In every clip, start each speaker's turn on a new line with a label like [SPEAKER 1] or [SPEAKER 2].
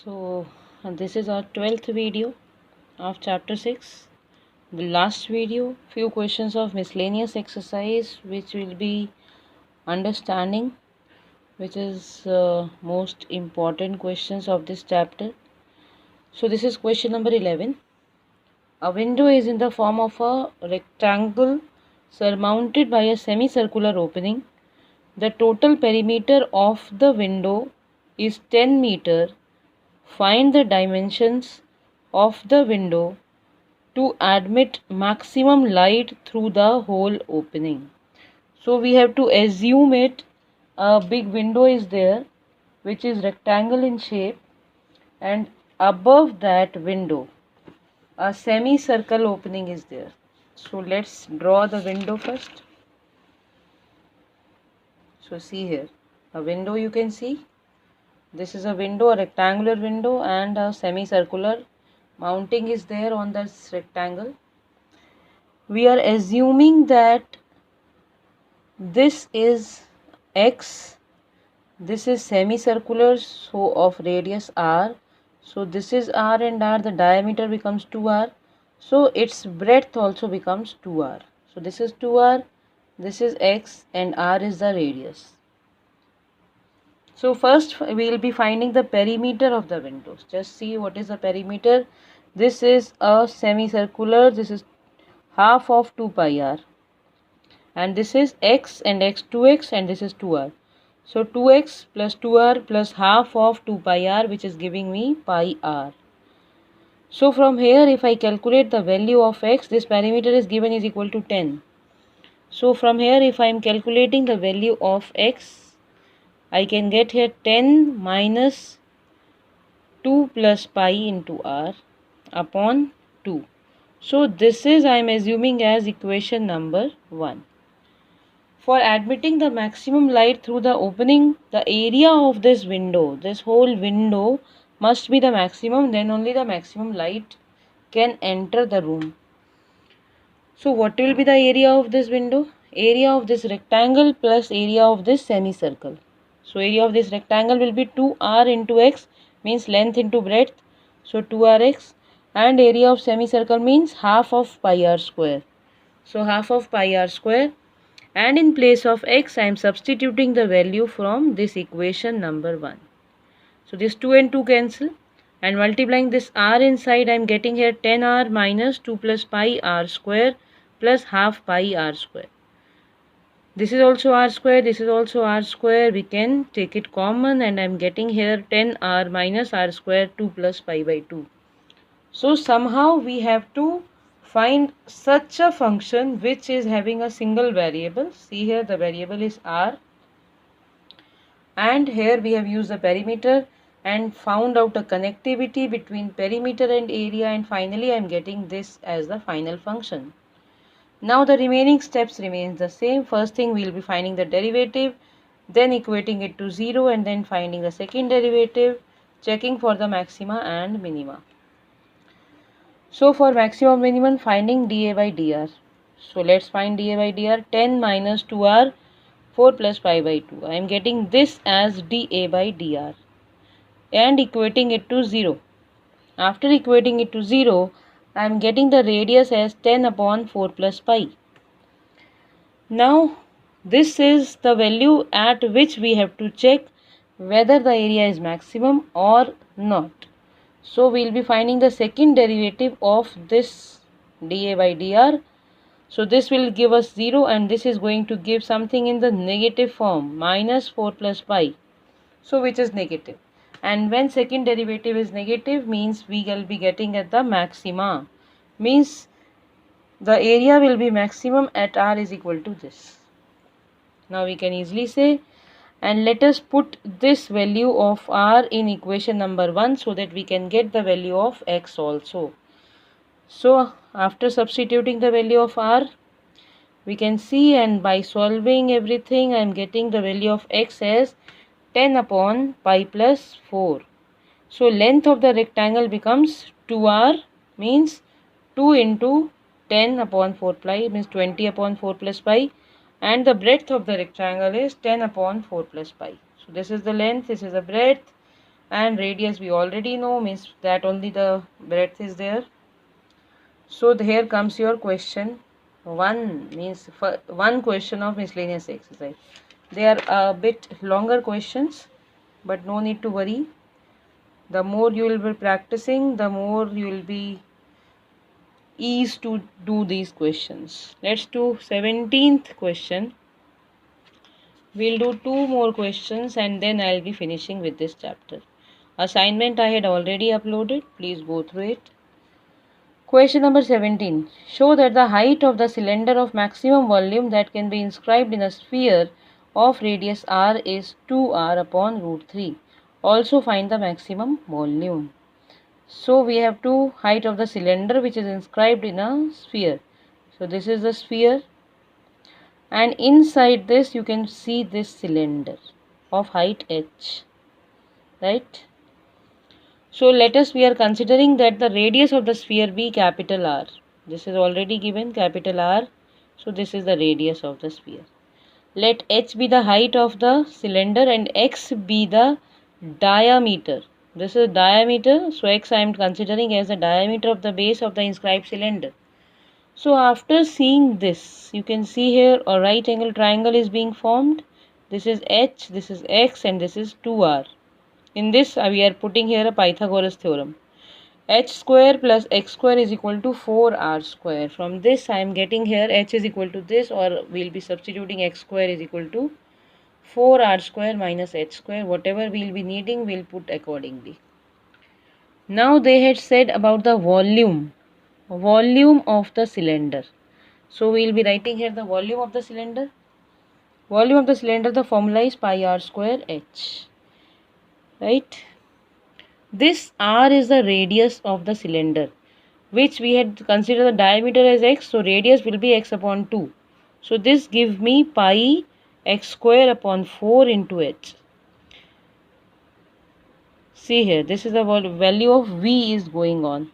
[SPEAKER 1] So this is our 12th video of chapter 6. The last video, few questions of miscellaneous exercise which will be understanding, which is most important questions of this chapter. So this is question number 11. A window is in the form of a rectangle surmounted by a semicircular opening. The total perimeter of the window is 10 meter. Find the dimensions of the window to admit maximum light through the whole opening. So we have to assume a big window is there which is rectangle in shape, and above that window a semicircle opening is there. So let's draw the window first. So see here, a window you can see. This is a window, a rectangular window, and a semicircular mounting is there on this rectangle. We are assuming that this is X, this is semicircular, so of radius R. So this is R and R, the diameter becomes 2R. So its breadth also becomes 2R. So this is 2R, this is X, and R is the radius. So first we will be finding the perimeter of the windows. Just see what is the perimeter. This is a semicircular, this is half of 2 pi r, and this is x and x 2x, and this is 2r. So 2x plus 2r plus half of 2 pi r, which is giving me pi r. So from here if I calculate the value of x, this perimeter is given is equal to 10. So from here if I am calculating the value of x, I can get here 10 minus 2 plus pi into r upon 2. So this is I am assuming as equation number 1. For admitting the maximum light through the opening, the area of this window, this whole window must be the maximum, then only the maximum light can enter the room. So what will be the area of this window? Area of this rectangle plus area of this semicircle. So area of this rectangle will be 2r into x, means length into breadth, so 2rx, and area of semicircle means half of pi r square. So half of pi r square, and in place of x I am substituting the value from this equation number 1. So this 2 and 2 cancel, and multiplying this r inside I am getting here 10r minus 2 plus pi r square plus half pi r square. This is also r square, this is also r square, we can take it common, and I am getting here 10r minus r square 2 plus pi by 2. So somehow we have to find such a function which is having a single variable. See here the variable is r, and here we have used the perimeter and found out a connectivity between perimeter and area, and finally I am getting this as the final function. Now the remaining steps remains the same. First thing we will be finding the derivative, then equating it to 0, and then finding the second derivative, checking for the maxima and minima. So for maximum minimum, finding dA by dr. So let's find dA by dr. 10 minus 2r 4 plus pi by 2. I am getting this as dA by dr and equating it to 0. After equating it to 0, I am getting the radius as 10 upon 4 plus pi. Now this is the value at which we have to check whether the area is maximum or not. So we will be finding the second derivative of this dA by dr. So this will give us 0, and this is going to give something in the negative form, minus 4 plus pi. So which is negative. And when second derivative is negative means we will be getting at the maxima, means the area will be maximum at r is equal to this. Now we can easily say, and let us put this value of r in equation number 1 so that we can get the value of x also. So after substituting the value of r, we can see, and by solving everything I am getting the value of x as 10 upon pi plus 4. So length of the rectangle becomes 2r, means 2 into 10 upon 4 pi, means 20 upon 4 plus pi, and the breadth of the rectangle is 10 upon 4 plus pi. So this is the length, this is the breadth, and radius we already know, means that only the breadth is there. So here comes your question 1, means for one question of miscellaneous exercise. They are a bit longer questions, but no need to worry. The more you will be practicing, the more you will be ease to do these questions. Let's do 17th question. We'll do 2 more questions and then I'll be finishing with this chapter. Assignment I had already uploaded. Please go through it. Question number 17. Show that the height of the cylinder of maximum volume that can be inscribed in a sphere of radius r is 2r upon root 3. Also find the maximum volume. So we have to height of the cylinder which is inscribed in a sphere. So this is the sphere, and inside this you can see this cylinder of height h, right? So let us, we are considering that the radius of the sphere be capital R. This is already given, capital R. So this is the radius of the sphere. Let h be the height of the cylinder and x be the diameter. This is diameter, so x I am considering as the diameter of the base of the inscribed cylinder. So after seeing this, you can see here a right angle triangle is being formed. This is h, this is x, and this is 2r. In this we are putting here a Pythagoras theorem. H square plus x square is equal to 4r square. From this I am getting here h is equal to this, or we will be substituting x square is equal to 4r square minus h square. Whatever we will be needing, we will put accordingly. Now they had said about the volume of the cylinder. So we will be writing here the volume of the cylinder. Volume of the cylinder, the formula is pi r square h. Right? This r is the radius of the cylinder, which we had considered the diameter as x, so radius will be x upon 2. So this gives me pi x square upon 4 into h. See here, this is the value of v is going on.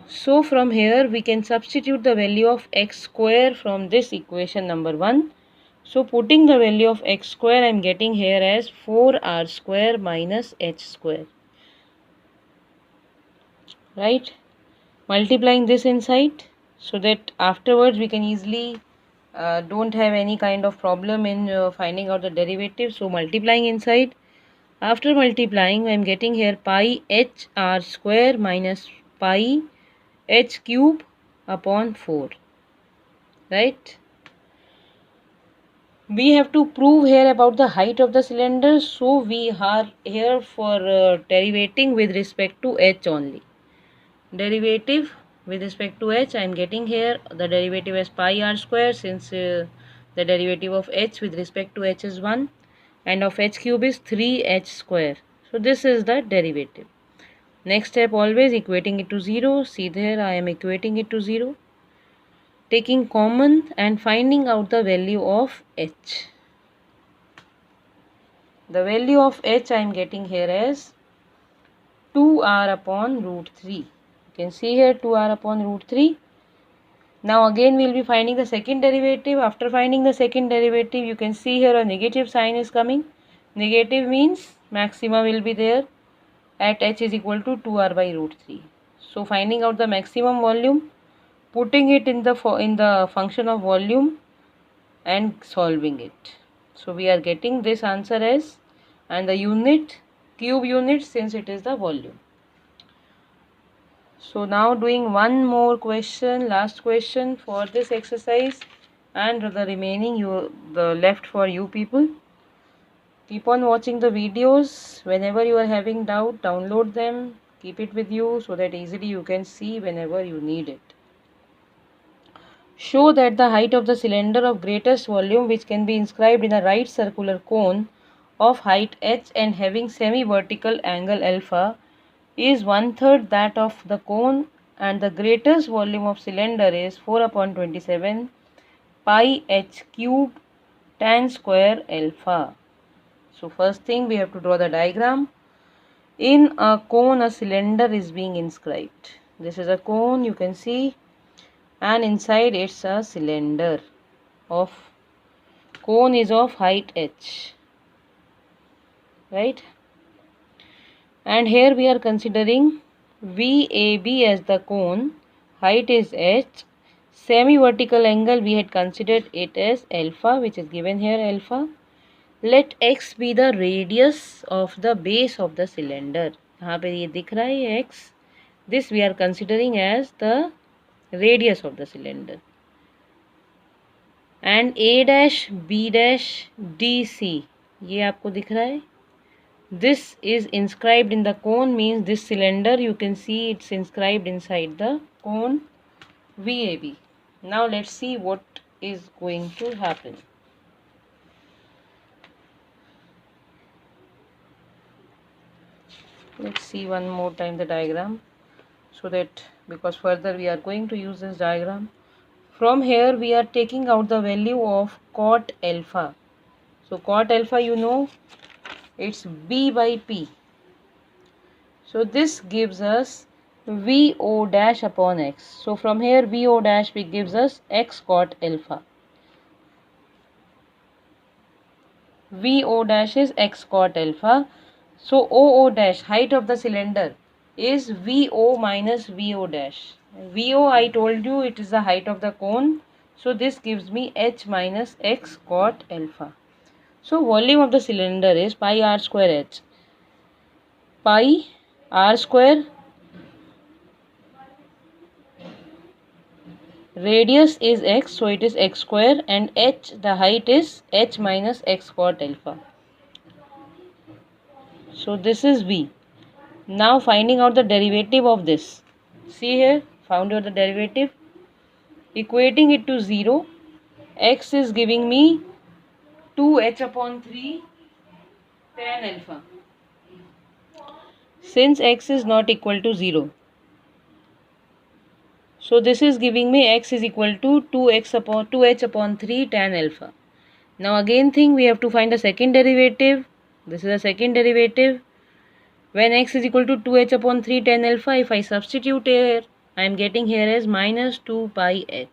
[SPEAKER 1] So from here we can substitute the value of x square from this equation number 1. So putting the value of x square I am getting here as 4r square minus h square. Right? Multiplying this inside so that afterwards we can easily don't have any kind of problem in finding out the derivative. So multiplying inside. After multiplying I am getting here pi h r square minus pi h cube upon 4. Right? We have to prove here about the height of the cylinder, so we are here for derivating with respect to h only. Derivative with respect to h, I am getting here the derivative as pi r square, since the derivative of h with respect to h is 1 and of h cube is 3h square. So this is the derivative. Next step, always equating it to 0. See there, I am equating it to 0. Taking common and finding out the value of h. The value of h I am getting here as 2r upon root 3. You can see here 2r upon root 3. Now again we will be finding the second derivative. After finding the second derivative, you can see here a negative sign is coming. Negative means maxima will be there at h is equal to 2r by root 3. So finding out the maximum volume, putting it in the function of volume and solving it. So we are getting this answer as, and the unit, cube unit, since it is the volume. So now doing one more question, last question for this exercise, and the remaining the left for you people. Keep on watching the videos. Whenever you are having doubt, download them, keep it with you so that easily you can see whenever you need it. Show that the height of the cylinder of greatest volume, which can be inscribed in a right circular cone of height h and having semi-vertical angle alpha, is 1/3 that of the cone, and the greatest volume of cylinder is 4 upon 27 pi h cube tan square alpha. So first thing, we have to draw the diagram. In a cone, a cylinder is being inscribed. This is a cone, you can see, and inside it's a cylinder of, cone is of height h. Right? And here we are considering VAB as the cone, height is h, semi-vertical angle we had considered it as alpha, which is given here alpha. Let x be the radius of the base of the cylinder. यहाँ पे ये दिख रहा है x. This we are considering as the radius of the cylinder. And A dash, B dash, D, C. ये आपको दिख रहा है. This is inscribed in the cone, means this cylinder you can see it's inscribed inside the cone VAB. Now let's see what is going to happen. Let's see one more time the diagram, so that because further we are going to use this diagram. From here we are taking out the value of cot alpha. So cot alpha, you know, it's B by P. So this gives us VO dash upon x. So from here VO dash gives us x cot alpha. VO dash is x cot alpha. So OO dash, height of the cylinder, is VO minus VO dash. VO, I told you, it is the height of the cone. So this gives me h minus x cot alpha. So volume of the cylinder is pi r square h. Pi r square, radius is x, so it is x square, and h, the height, is h minus x cot alpha. So this is V. Now finding out the derivative of this. See here, found out the derivative. Equating it to 0, x is giving me 2h upon 3 tan alpha. Since x is not equal to 0, so this is giving me x is equal to 2h upon 3 tan alpha. Now again think we have to find the second derivative. This is the second derivative. When x is equal to 2h upon 3 tan alpha, if I substitute here, I am getting here as minus 2 pi h,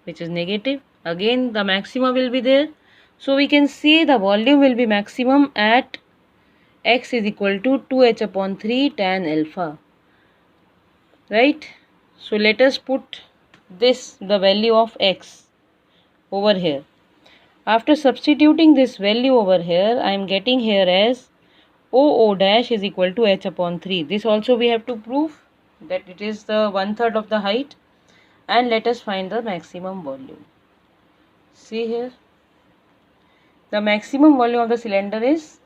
[SPEAKER 1] which is negative. Again the maxima will be there. So we can see the volume will be maximum at x is equal to 2h upon 3 tan alpha. Right? So let us put this, the value of x, over here. After substituting this value over here, I am getting here as OO dash is equal to h upon 3. This also we have to prove that it is the 1/3 of the height. And let us find the maximum volume. See here, the maximum volume of the cylinder is,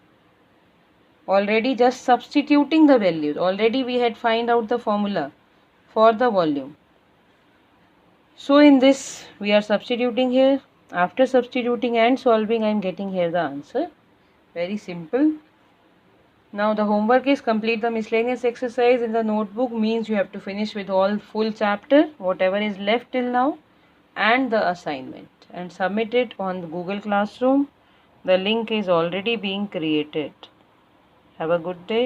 [SPEAKER 1] already just substituting the values, already we had find out the formula for the volume. So in this we are substituting here. After substituting and solving, I am getting here the answer. Very simple. Now the homework is complete the miscellaneous exercise in the notebook, means you have to finish with all full chapter, whatever is left till now, and the assignment, and submit it on the Google Classroom. The link is already being created. Have a good day.